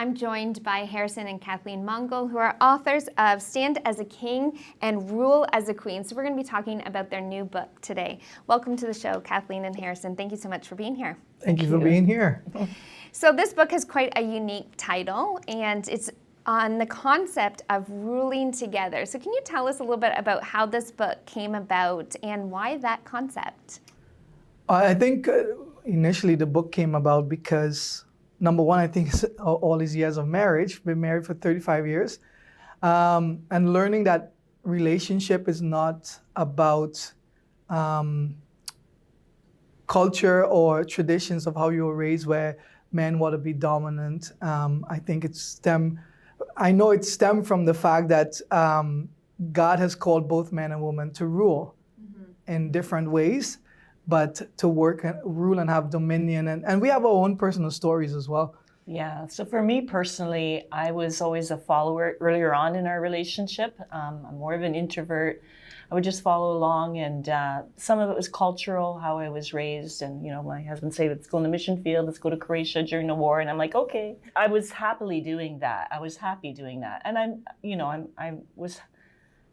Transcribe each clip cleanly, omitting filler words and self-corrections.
I'm joined by Harrison and Kathleen Mungal, who are authors of Stand as a King and Rule as a Queen. So we're going to be talking about their new book today. Welcome to the show, Kathleen and Harrison. Thank you so much for being here. Thank you for being here. So this book has quite a unique title, and it's on the concept of ruling together. So can you tell us a little bit about how this book came about and why that concept? I think initially the book came about because, number one, I think all these years of marriage, been married for 35 years, and learning that relationship is not about culture or traditions of how you were raised where men want to be dominant. I think it stemmed from the fact that God has called both men and women to rule in different ways, but to work and rule and have dominion. And we have our own personal stories as well. Yeah, so for me personally, I was always a follower earlier on in our relationship. I'm more of an introvert. I would just follow along, and some of it was cultural, how I was raised. And, you know, my husband said, let's go in the mission field, let's go to Croatia during the war. And I'm like, okay. I was happily doing that. I was happy doing that. And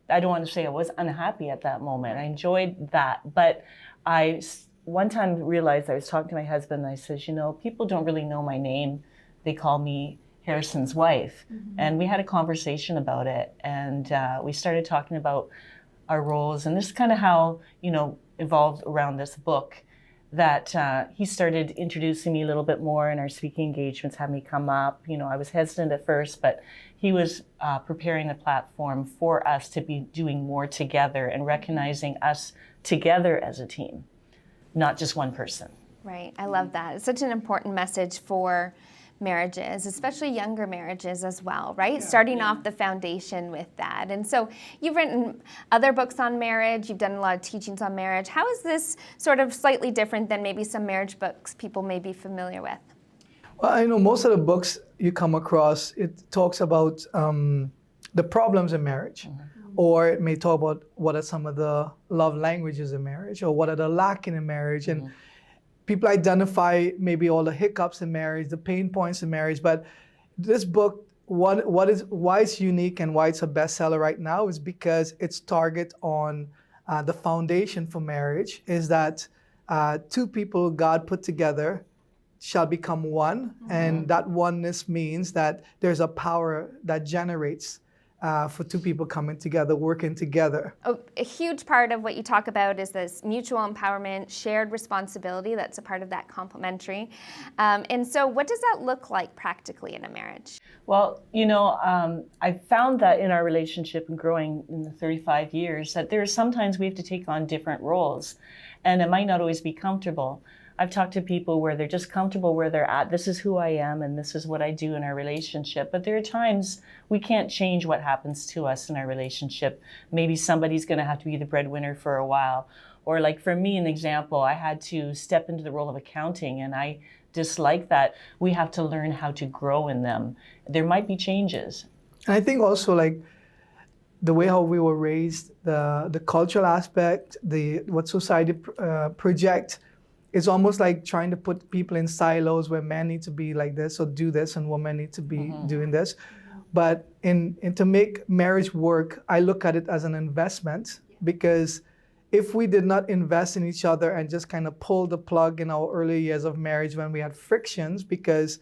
I don't want to say I was unhappy at that moment. I enjoyed that. But I one time realized, I was talking to my husband, and I said, you know, people don't really know my name. They call me Harrison's wife. And we had a conversation about it. And we started talking about our roles. And this is kind of how, evolved around this book, that he started introducing me a little bit more in our speaking engagements, had me come up. I was hesitant at first, but he was preparing the platform for us to be doing more together and recognizing us together as a team, not just one person. Right, I love that. It's such an important message for marriages, especially younger marriages as well, right? Yeah, starting off the foundation with that. And so you've written other books on marriage, you've done a lot of teachings on marriage. How is this sort of slightly different than maybe some marriage books people may be familiar with? Well, I know most of the books you come across, it talks about the problems in marriage, or it may talk about what are some of the love languages in marriage, or what are the lacking in marriage. And people identify maybe all the hiccups in marriage, the pain points in marriage. But this book, why it's unique and why it's a bestseller right now is because its target on the foundation for marriage is that two people God put together shall become one. And that oneness means that there's a power that generates for two people coming together, working together. A huge part of what you talk about is this mutual empowerment, shared responsibility. That's a part of that complementary. And so what does that look like practically in a marriage? Well, I found that in our relationship and growing in the 35 years, that there are sometimes we have to take on different roles, and it might not always be comfortable. I've talked to people where they're just comfortable where they're at. This is who I am, and this is what I do in our relationship. But there are times we can't change what happens to us in our relationship. Maybe somebody's going to have to be the breadwinner for a while. Or like for me, an example, I had to step into the role of accounting, and I dislike that. We have to learn how to grow in them. There might be changes. And I think also like the way how we were raised, the cultural aspect, what society project. It's almost like trying to put people in silos where men need to be like this or do this and women need to be doing this. But to make marriage work, I look at it as an investment, because if we did not invest in each other and just kind of pull the plug in our early years of marriage when we had frictions because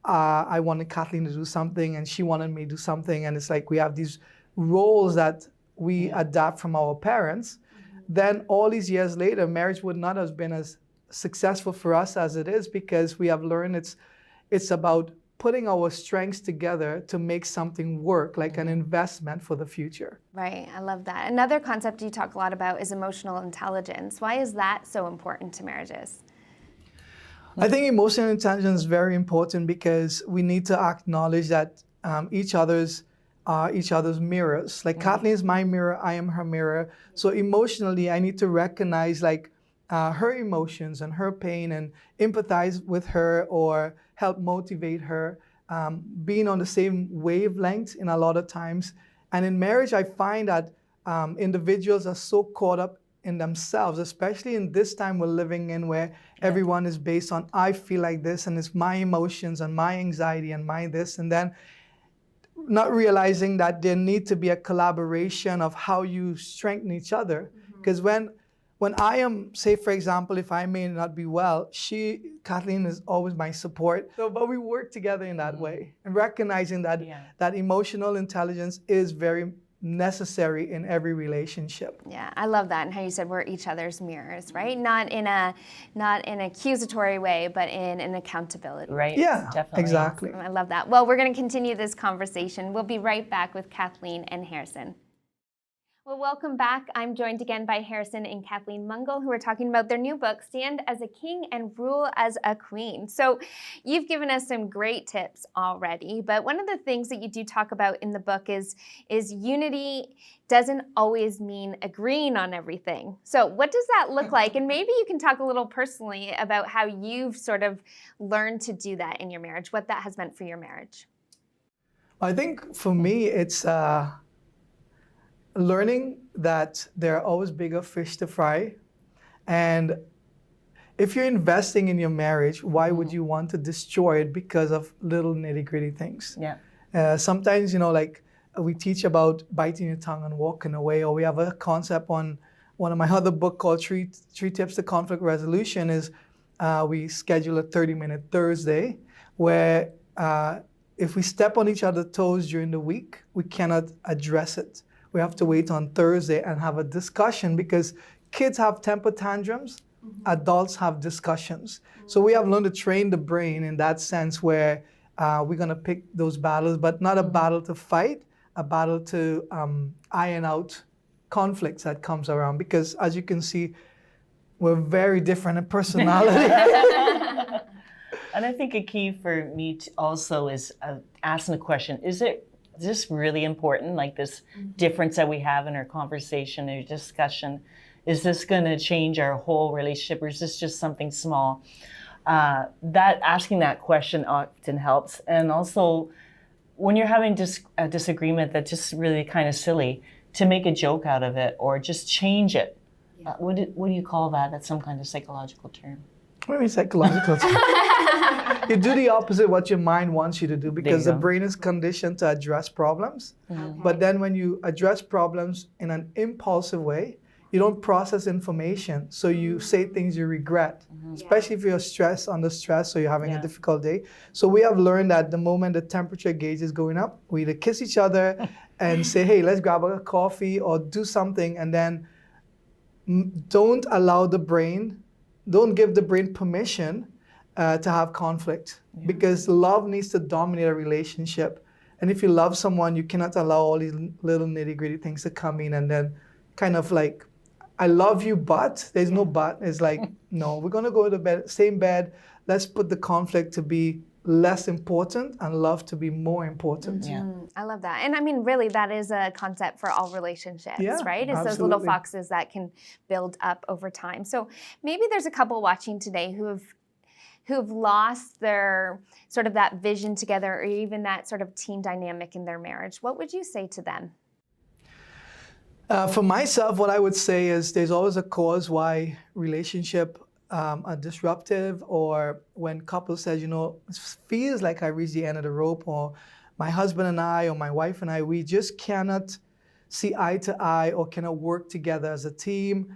I wanted Kathleen to do something and she wanted me to do something, and it's like we have these roles that we adapt from our parents, then all these years later, marriage would not have been as successful for us as it is, because we have learned it's about putting our strengths together to make something work, like an investment for the future. Right, I love that. Another concept you talk a lot about is emotional intelligence. Why is that so important to marriages? I think emotional intelligence is very important because we need to acknowledge that each other's mirrors. Like Kathleen is my mirror, I am her mirror. So emotionally, I need to recognize her emotions and her pain and empathize with her or help motivate her, being on the same wavelength in a lot of times. And in marriage, I find that individuals are so caught up in themselves, especially in this time we're living in where everyone is based on, I feel like this, and it's my emotions and my anxiety and my this, and then not realizing that there need to be a collaboration of how you strengthen each other. Because when I am, say for example, if I may not be well, Kathleen is always my support. So, but we work together in that way, and recognizing that that emotional intelligence is very necessary in every relationship. Yeah, I love that, and how you said we're each other's mirrors, right? Not in an accusatory way, but in an accountability. Right. Yeah, Definitely. exactly. I love that. Well, we're going to continue this conversation. We'll be right back with Kathleen and Harrison. Well, welcome back. I'm joined again by Harrison and Kathleen Mungal, who are talking about their new book, Stand as a King and Rule as a Queen. So you've given us some great tips already, but one of the things that you do talk about in the book is unity doesn't always mean agreeing on everything. So what does that look like? And maybe you can talk a little personally about how you've sort of learned to do that in your marriage, what that has meant for your marriage. I think for me, it's learning that there are always bigger fish to fry. And if you're investing in your marriage, why would you want to destroy it because of little nitty-gritty things? Yeah. Sometimes, like we teach about biting your tongue and walking away, or we have a concept on one of my other book called Three Tips to Conflict Resolution is we schedule a 30-minute Thursday where if we step on each other's toes during the week, we cannot address it. We have to wait on Thursday and have a discussion, because kids have temper tantrums, adults have discussions. So we have learned to train the brain in that sense where we're going to pick those battles, but not a battle to fight, a battle to iron out conflicts that comes around. Because as you can see, we're very different in personality. And I think a key for me also is asking the question, is this really important? Like this difference that we have in our conversation or discussion, is this going to change our whole relationship, or is this just something small? That asking that question often helps. And also, when you're having a disagreement that's just really kind of silly, to make a joke out of it or just change it. Yeah. What do you call that? That's some kind of psychological term. What do you mean psychological term? You do the opposite of what your mind wants you to do, because the brain is conditioned to address problems. Okay. But then when you address problems in an impulsive way, you don't process information. So you say things you regret, especially if you're under stress or you're having a difficult day. So we have learned that the moment the temperature gauge is going up, we either kiss each other and say, hey, let's grab a coffee or do something, and then don't give the brain permission to have conflict, because love needs to dominate a relationship. And if you love someone, you cannot allow all these little nitty-gritty things to come in and then kind of like, I love you, but there's no but. It's like, no, we're going to go to the same bed. Let's put the conflict to be less important and love to be more important. Yeah. I love that. And I mean, really, that is a concept for all relationships, right? It's those little foxes that can build up over time. So maybe there's a couple watching today who've lost their sort of that vision together, or even that sort of team dynamic in their marriage. What would you say to them? For myself, what I would say is there's always a cause why relationship are disruptive, or when couples says, it feels like I reached the end of the rope, or my husband and I, or my wife and I, we just cannot see eye to eye or cannot work together as a team.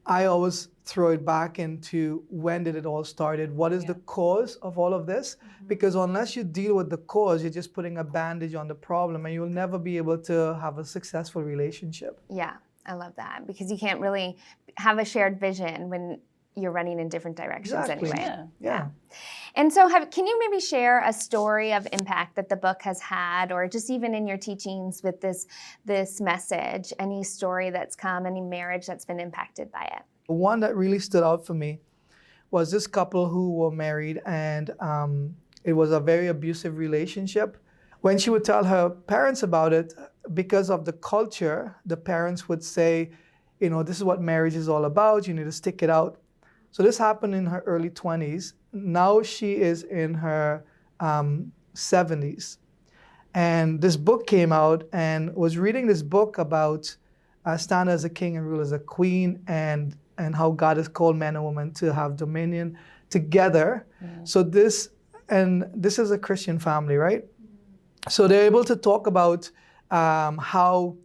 I always throw it back into, when did it all started? What is the cause of all of this? Because unless you deal with the cause, you're just putting a bandage on the problem, and you'll never be able to have a successful relationship. Yeah, I love that, because you can't really have a shared vision when you're running in different directions anyway. Yeah. And so can you maybe share a story of impact that the book has had, or just even in your teachings with this message, any story that's come, any marriage that's been impacted by it? One that really stood out for me was this couple who were married, and it was a very abusive relationship. When she would tell her parents about it, because of the culture, the parents would say, this is what marriage is all about, you need to stick it out. So this happened in her early 20s. Now she is in her 70s. And this book came out, and was reading this book about stand as a king and rule as a queen, and how God has called men and women to have dominion together. So this is a Christian family, right? So they're able to talk about how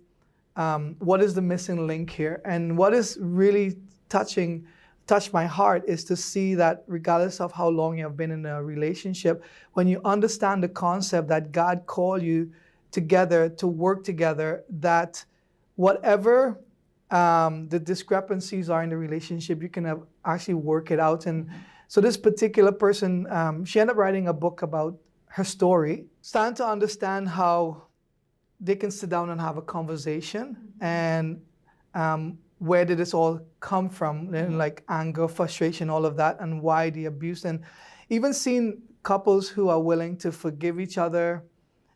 what is the missing link here, and what is really touched my heart is to see that regardless of how long you have been in a relationship, when you understand the concept that God called you together to work together, that whatever the discrepancies are in the relationship, you can actually work it out. And so this particular person, she ended up writing a book about her story, starting to understand how they can sit down and have a conversation, and where did this all come from, and like anger, frustration, all of that, and why the abuse, and even seeing couples who are willing to forgive each other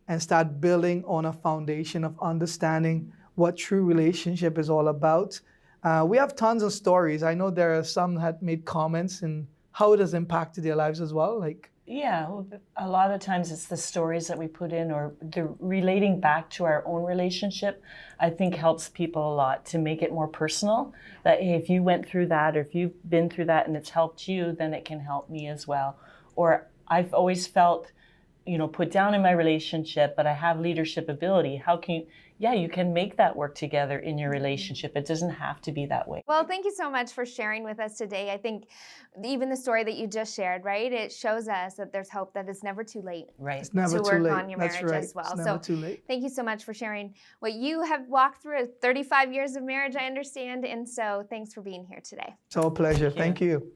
and start building on a foundation of understanding what true relationship is all about. We have tons of stories. I know there are some that made comments and how it has impacted their lives as well. Like, yeah, well, a lot of times it's the stories that we put in, or the relating back to our own relationship, I think helps people a lot to make it more personal. That, hey, if you went through that, or if you've been through that and it's helped you, then it can help me as well. Or I've always felt, put down in my relationship, but I have leadership ability. How can you can make that work together in your relationship. It doesn't have to be that way. Well, thank you so much for sharing with us today. I think even the story that you just shared, right? It shows us that there's hope, that it's never too late. Right. it's never to too work late. on your That's marriage right. as well. It's never too late. Thank you so much for sharing what you have walked through. 35 years of marriage, I understand. And so thanks for being here today. It's all a pleasure. Thank you.